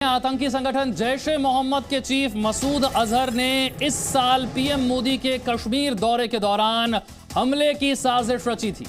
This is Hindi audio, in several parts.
आतंकी संगठन जैश ए मोहम्मद के चीफ मसूद अजहर ने इस साल पीएम मोदी के कश्मीर दौरे के दौरान हमले की साजिश रची थी।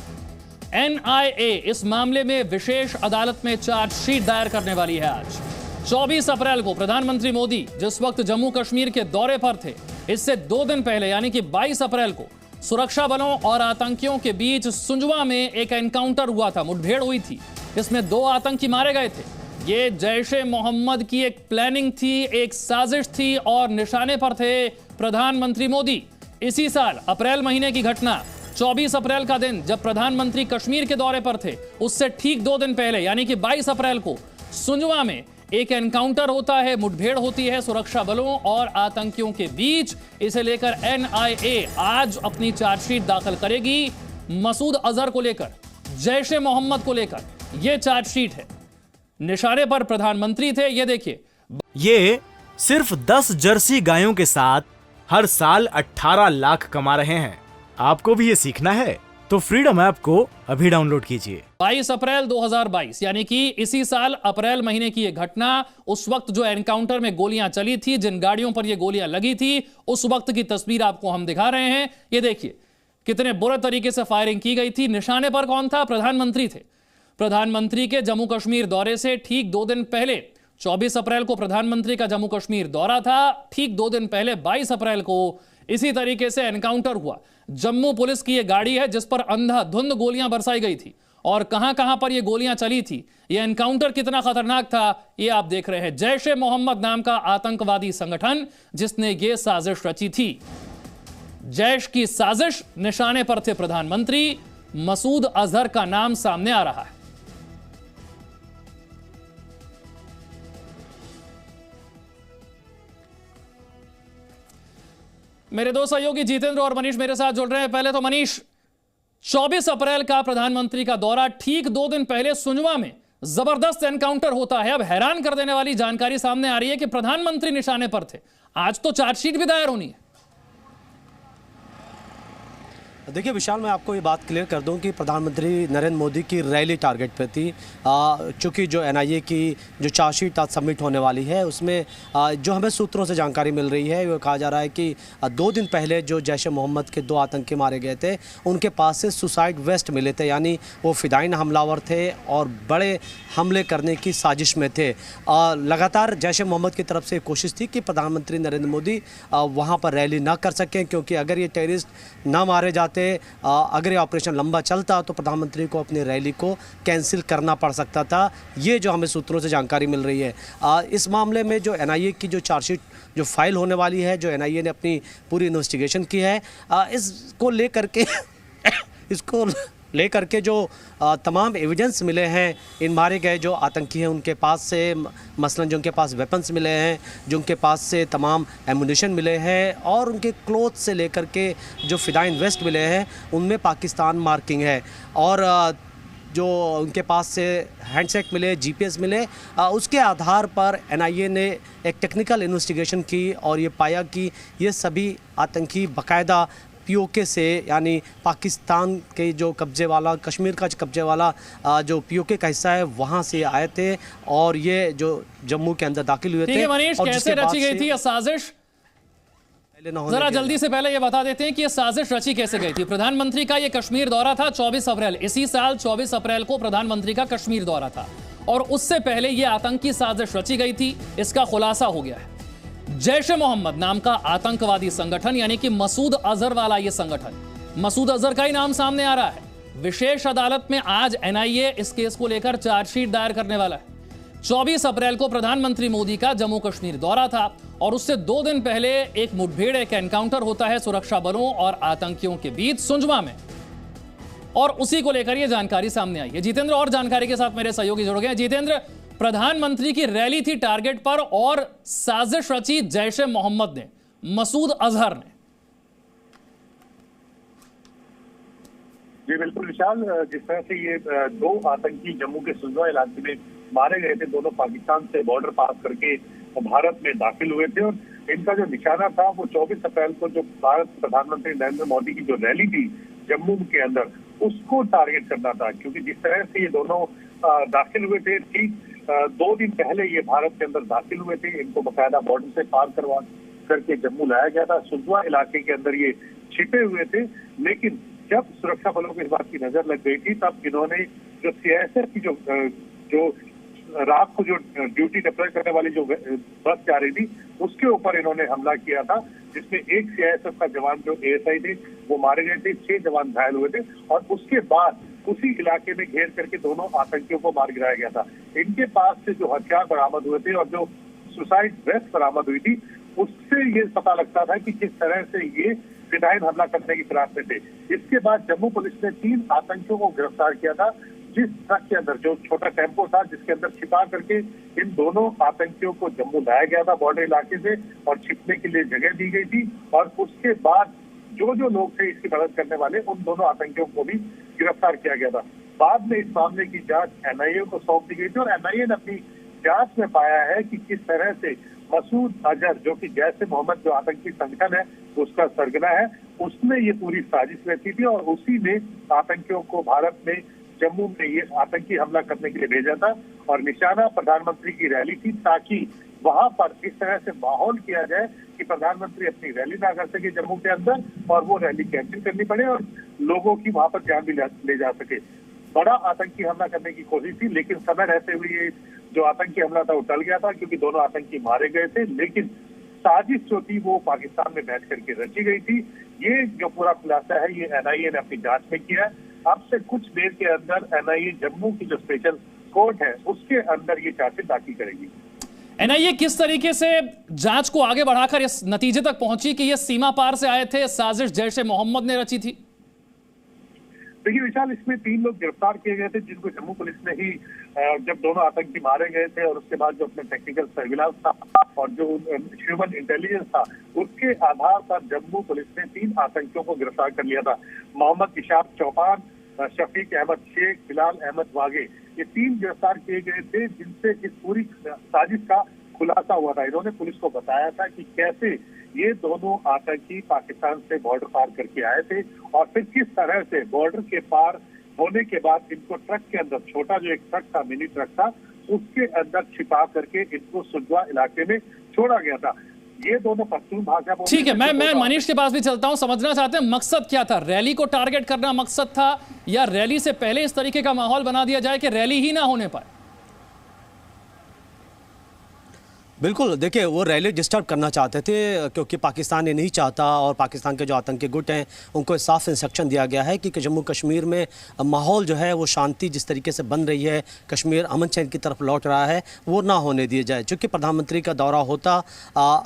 एनआईए इस मामले में विशेष अदालत में चार्जशीट दायर करने वाली है। आज 24 अप्रैल को प्रधानमंत्री मोदी जिस वक्त जम्मू कश्मीर के दौरे पर थे, इससे 2 दिन पहले यानी कि 22 अप्रैल को सुरक्षा बलों और आतंकियों के बीच सुंजवा में एक एनकाउंटर हुआ था, मुठभेड़ हुई थी। इसमें 2 आतंकी मारे गए थे। ये जैश ए मोहम्मद की एक प्लानिंग थी, एक साजिश थी और निशाने पर थे प्रधानमंत्री मोदी। इसी साल अप्रैल महीने की घटना, 24 अप्रैल का दिन जब प्रधानमंत्री कश्मीर के दौरे पर थे, उससे ठीक 2 दिन पहले यानी कि 22 अप्रैल को सुंजवा में एक एनकाउंटर होता है, मुठभेड़ होती है सुरक्षा बलों और आतंकियों के बीच। इसे लेकर एनआईए आज अपनी चार्जशीट दाखिल करेगी मसूद अजहर को लेकर, जैश ए मोहम्मद को लेकर। यह चार्जशीट है, निशाने पर प्रधानमंत्री थे। ये देखिए, ये सिर्फ 10 जर्सी गायों के साथ हर साल 18 लाख कमा रहे हैं। आपको भी ये सीखना है तो फ्रीडम ऐप को अभी डाउनलोड कीजिए। 22 अप्रैल 2022 यानी कि इसी साल अप्रैल महीने की यह घटना, उस वक्त जो एनकाउंटर में गोलियां चली थी, जिन गाड़ियों पर यह गोलियां लगी थी, उस वक्त की तस्वीर आपको हम दिखा रहे हैं। ये देखिए कितने बुरे तरीके से फायरिंग की गई थी। निशाने पर कौन था? प्रधानमंत्री थे। प्रधानमंत्री के जम्मू कश्मीर दौरे से ठीक 2 दिन पहले, 24 अप्रैल को प्रधानमंत्री का जम्मू कश्मीर दौरा था, ठीक 2 दिन पहले 22 अप्रैल को इसी तरीके से एनकाउंटर हुआ। जम्मू पुलिस की यह गाड़ी है जिस पर अंधाधुंध गोलियां बरसाई गई थी और कहां कहां पर यह गोलियां चली थी। यह एनकाउंटर कितना खतरनाक था ये आप देख रहे हैं। जैश ए मोहम्मद नाम का आतंकवादी संगठन जिसने यह साजिश रची थी, जैश की साजिश, निशाने पर थे प्रधानमंत्री। मसूद अजहर का नाम सामने आ रहा है। मेरे 2 सहयोगी जितेंद्र और मनीष मेरे साथ जुड़ रहे हैं। पहले तो मनीष, 24 अप्रैल का प्रधानमंत्री का दौरा, ठीक 2 दिन पहले सुंजवा में जबरदस्त एनकाउंटर होता है। अब हैरान कर देने वाली जानकारी सामने आ रही है कि प्रधानमंत्री निशाने पर थे। आज तो चार्जशीट भी दायर होनी है। देखिए विशाल, मैं आपको ये बात क्लियर कर दूं कि प्रधानमंत्री नरेंद्र मोदी की रैली टारगेट पे थी। चूँकि जो एनआईए की जो चार्जशीट आज सबमिट होने वाली है, उसमें जो हमें सूत्रों से जानकारी मिल रही है, वो कहा जा रहा है कि 2 दिन पहले जो जैश ए मोहम्मद के 2 आतंकी मारे गए थे, उनके पास से सुसाइड वेस्ट मिले थे, यानी वो फिदाइन हमलावर थे और बड़े हमले करने की साजिश में थे। लगातार जैश ए मोहम्मद की तरफ से कोशिश थी कि प्रधानमंत्री नरेंद्र मोदी वहाँ पर रैली ना कर सकें, क्योंकि अगर ये टेररिस्ट ना मारे जाते, अगर ये ऑपरेशन लंबा चलता तो प्रधानमंत्री को अपनी रैली को कैंसिल करना पड़ सकता था। ये जो हमें सूत्रों से जानकारी मिल रही है। इस मामले में जो एनआईए की जो चार्जशीट जो फाइल होने वाली है, जो एनआईए ने अपनी पूरी इन्वेस्टिगेशन की है, इसको लेकर के जो तमाम एविडेंस मिले हैं, इन मारे गए जो आतंकी हैं उनके पास से, मसलन जो उनके पास वेपन्स मिले हैं, जो उनके पास से तमाम एमुनिशन मिले हैं और उनके क्लोथ से लेकर के जो फिदाइन वेस्ट मिले हैं, उनमें पाकिस्तान मार्किंग है। और जो उनके पास से हैंडशेक मिले, जीपीएस मिले, उसके आधार पर एनआईए ने एक टेक्निकल इन्वेस्टिगेशन की और ये पाया कि ये सभी आतंकी बाकायदा पीओके से, यानी पाकिस्तान के जो कब्जे वाला, कश्मीर का कब्जे वाला जो पीओके का हिस्सा है, वहाँ से आए थे और ये जो जम्मू के अंदर दाखिल हुए थे। मनीष, कैसे रची गई थी यह साजिश? जरा जल्दी से पहले ये बता देते हैं कि यह साजिश रची कैसे गई थी। प्रधानमंत्री का यह कश्मीर दौरा था 24 अप्रैल, इसी साल 24 अप्रैल को प्रधानमंत्री का कश्मीर दौरा था और उससे पहले यह आतंकी साजिश रची गई थी। इसका खुलासा हो गया है। जैश ए मोहम्मद नाम का आतंकवादी संगठन, यानी कि मसूद अजहर वाला यह संगठन, मसूद अजहर का ही नाम सामने आ रहा है। विशेष अदालत में आज एनआईए इस केस को लेकर चार्जशीट दायर करने वाला है। 24 अप्रैल को प्रधानमंत्री मोदी का जम्मू कश्मीर दौरा था और उससे 2 दिन पहले एक मुठभेड़, एक एनकाउंटर होता है सुरक्षा बलों और आतंकियों के बीच सुंजवा में, और उसी को लेकर यह जानकारी सामने आई है। जितेंद्र और जानकारी के साथ मेरे सहयोगी जुड़ गए। जितेंद्र, प्रधानमंत्री की रैली थी टारगेट पर और साजिश रची जैश ए मोहम्मद ने, मसूद अजहर ने। जी बिल्कुल विशाल, जिस तरह से ये 2 आतंकी जम्मू के सुंजवा इलाके में मारे गए थे, दोनों पाकिस्तान से बॉर्डर पास करके भारत में दाखिल हुए थे और इनका जो निशाना था वो 24 अप्रैल को जो भारत प्रधानमंत्री नरेंद्र मोदी की जो रैली थी जम्मू के अंदर, उसको टारगेट करना था। क्योंकि जिस तरह से ये दोनों दाखिल हुए थे, ठीक 2 दिन पहले ये भारत के अंदर दाखिल हुए थे। इनको बकायदा बॉर्डर से पार करवा करके जम्मू लाया गया था। सुजवा इलाके के अंदर ये छिपे हुए थे, लेकिन जब सुरक्षा बलों को इस बात की नजर लग गई थी तब इन्होंने जो सीआईएसएफ की जो रात को जो ड्यूटी डिप्लॉय करने वाली जो बस जा रही थी उसके ऊपर इन्होंने हमला किया था, जिसमें एक सीआईएसएफ का जवान जो एएसआई थे वो मारे गए थे, 6 जवान घायल हुए थे और उसके बाद उसी इलाके में घेर करके दोनों आतंकियों को मार गिराया गया था। इनके पास से जो हथियार बरामद हुए थे और जो सुसाइड वेस्ट बरामद हुई थी उससे ये पता लगता था कि किस तरह से ये फिदायीन हमला करने की फिराक में थे। इसके बाद जम्मू पुलिस ने 3 आतंकियों को गिरफ्तार किया था, जिस ट्रक के अंदर जो छोटा टेम्पो था जिसके अंदर छिपा करके इन दोनों आतंकियों को जम्मू लाया गया था बॉर्डर इलाके से और छिपने के लिए जगह दी गई थी। और उसके बाद जो लोग थे इसकी मदद करने वाले उन दोनों आतंकियों को भी गिरफ्तार किया गया था। बाद में इस मामले की जांच एनआईए को सौंप दी गई थी और एनआईए ने अपनी जांच में पाया है कि किस तरह से मसूद अजहर जो कि जैश ए मोहम्मद जो आतंकी संगठन है उसका सरगना है, उसने ये पूरी साजिश रची थी और उसी ने आतंकियों को भारत में जम्मू में ये आतंकी हमला करने के लिए भेजा था और निशाना प्रधानमंत्री की रैली थी, ताकि वहां पर इस तरह से माहौल किया जाए कि प्रधानमंत्री अपनी रैली ना कर सके जम्मू के अंदर और वो रैली कैंसिल करनी पड़े और लोगों की वहां पर जान भी ले जा सके। बड़ा आतंकी हमला करने की कोशिश थी, लेकिन समय रहते हुए ये जो आतंकी हमला था वो टल गया था क्योंकि दोनों आतंकी मारे गए थे। लेकिन साजिश जो थी वो पाकिस्तान में बैठ करके रची गई थी। ये जो पूरा खुलासा है ये एनआईए ने अपनी जांच में किया है। अब से कुछ देर के अंदर एनआईए जम्मू की जो स्पेशल कोर्ट है उसके अंदर ये चार्जशीट दाखिल करेगी। एनआईए किस तरीके से जांच को आगे बढ़ाकर इस नतीजे तक पहुंची कि ये सीमा पार से आए थे, साजिश जैश ए मोहम्मद ने रची थी? देखिए विशाल, इसमें 3 लोग गिरफ्तार किए गए थे जिनको जम्मू पुलिस ने ही जब दोनों आतंकी मारे गए थे और उसके बाद जो अपने टेक्निकल सर्विलांस था और जो ह्यूमन इंटेलिजेंस था उसके आधार पर जम्मू पुलिस ने 3 आतंकियों को गिरफ्तार कर लिया था। मोहम्मद इशाक चौपान, शफीक अहमद शेख, बिलाल अहमद वागे, ये 3 गिरफ्तार किए गए थे जिनसे इस पूरी साजिश का खुलासा हुआ था। इन्होंने पुलिस को बताया था कि कैसे ये दोनों आतंकी पाकिस्तान से बॉर्डर पार करके आए थे और फिर किस तरह से बॉर्डर के पार होने के बाद इनको ट्रक के अंदर, छोटा जो एक ट्रक था, मिनी ट्रक था, उसके अंदर छिपा करके इनको सुजवा इलाके में छोड़ा गया था। ये दोनों पश्चिम भाषा बोलते। ठीक है, मैं मनीष के पास भी चलता हूं। समझना चाहते हैं मकसद क्या था? रैली को टारगेट करना मकसद था या रैली से पहले इस तरीके का माहौल बना दिया जाए कि रैली ही ना होने पाए? बिल्कुल, देखिए वो रैली डिस्टर्ब करना चाहते थे क्योंकि पाकिस्तान ये नहीं चाहता और पाकिस्तान के जो आतंकी गुट हैं उनको साफ इंस्ट्रक्शन दिया गया है कि जम्मू कश्मीर में माहौल जो है वो शांति जिस तरीके से बन रही है, कश्मीर अमन चैन की तरफ लौट रहा है, वो ना होने दिए जाए। चूँकि प्रधानमंत्री का दौरा होता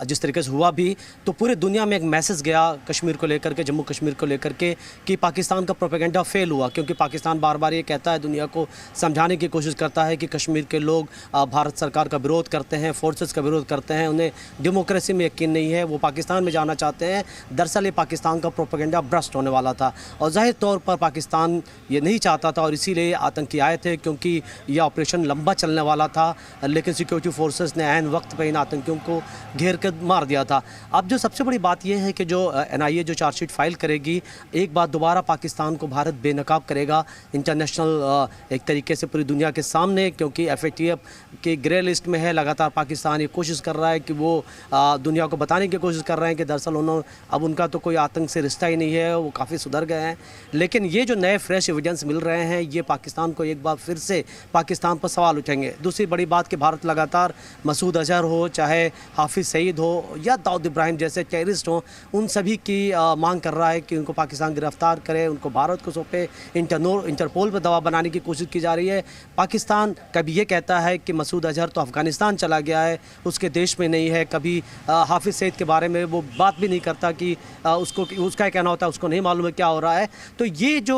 जिस तरीके से हुआ भी तो पूरी दुनिया में एक मैसेज गया कश्मीर को लेकर के, जम्मू कश्मीर को लेकर के कि पाकिस्तान का प्रोपेगेंडा फेल हुआ, क्योंकि पाकिस्तान बार बार ये कहता है, दुनिया को समझाने की कोशिश करता है कि कश्मीर के लोग भारत सरकार का विरोध करते हैं, फोर्सेस का विरोध करते हैं, उन्हें डेमोक्रेसी में यकीन नहीं है, वो पाकिस्तान में जाना चाहते हैं। दरअसल ये पाकिस्तान का प्रोपेगेंडा ब्रस्ट होने वाला था और जाहिर तौर पर पाकिस्तान ये नहीं चाहता था और इसीलिए आतंकी आए थे, क्योंकि ये ऑपरेशन लंबा चलने वाला था। लेकिन सिक्योरिटी फोर्सेस ने ऐन वक्त पर इन आतंकियों को घेर कर मार दिया था। अब जो सबसे बड़ी बात यह है कि जो एनआईए जो चार्जशीट फाइल करेगी, एक बार दोबारा पाकिस्तान को भारत बेनकाब करेगा इंटरनेशनल एक तरीके से पूरी दुनिया के सामने, क्योंकि FATF के ग्रे लिस्ट में है। लगातार पाकिस्तान ये कोशिश कर रहा है कि वो दुनिया को बताने की कोशिश कर रहे हैं कि दरअसल अब उनका तो कोई आतंक से रिश्ता ही नहीं है, वो काफ़ी सुधर गए हैं। लेकिन ये जो नए फ्रेश एविडेंस मिल रहे हैं ये पाकिस्तान को एक बार फिर से पाकिस्तान पर सवाल उठेंगे। दूसरी बड़ी बात कि भारत लगातार मसूद अजहर हो, चाहे हाफिज़ सईद हो या दाऊद इब्राहिम जैसे टेररिस्ट हों, उन सभी की मांग कर रहा है कि उनको पाकिस्तान गिरफ्तार करे, उनको भारत को सौंपे। इंटरपोल पर दबाव बनाने की कोशिश की जा रही है। पाकिस्तान कभी ये कहता है कि मसूद अजहर तो अफ़गानिस्तान चला गया है, उसके देश में नहीं है, कभी हाफिज़ सईद के बारे में वो बात भी नहीं करता कि उसका कहना होता है उसको नहीं मालूम है क्या हो रहा है। तो ये जो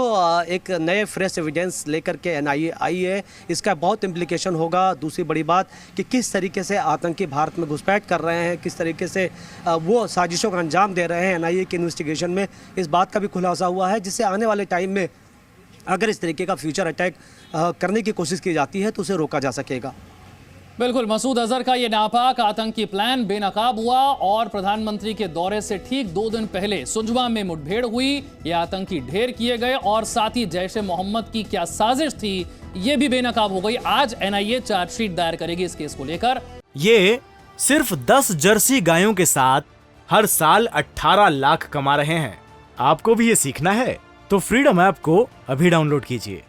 एक नए फ्रेश एविडेंस लेकर के एनआईए आई है, इसका बहुत इम्प्लीकेशन होगा। दूसरी बड़ी बात कि किस तरीके से आतंकी भारत में घुसपैठ कर रहे हैं, किस तरीके से वो साजिशों का अंजाम दे रहे हैं। एनआईए की इन्वेस्टिगेशन में इस बात का भी खुलासा हुआ है, जिससे आने वाले टाइम में अगर इस तरीके का फ्यूचर अटैक करने की कोशिश की जाती है तो उसे रोका जा सकेगा। बिल्कुल, मसूद अजहर का ये नापाक आतंकी प्लान बेनकाब हुआ और प्रधानमंत्री के दौरे से ठीक 2 दिन पहले सुजवा में मुठभेड़ हुई, ये आतंकी ढेर किए गए और साथ ही जैश ए मोहम्मद की क्या साजिश थी ये भी बेनकाब हो गई। आज एनआईए चार्जशीट दायर करेगी इस केस को लेकर। ये सिर्फ 10 जर्सी गायों के साथ हर साल 18 लाख कमा रहे हैं। आपको भी ये सीखना है तो फ्रीडम ऐप को अभी डाउनलोड कीजिए।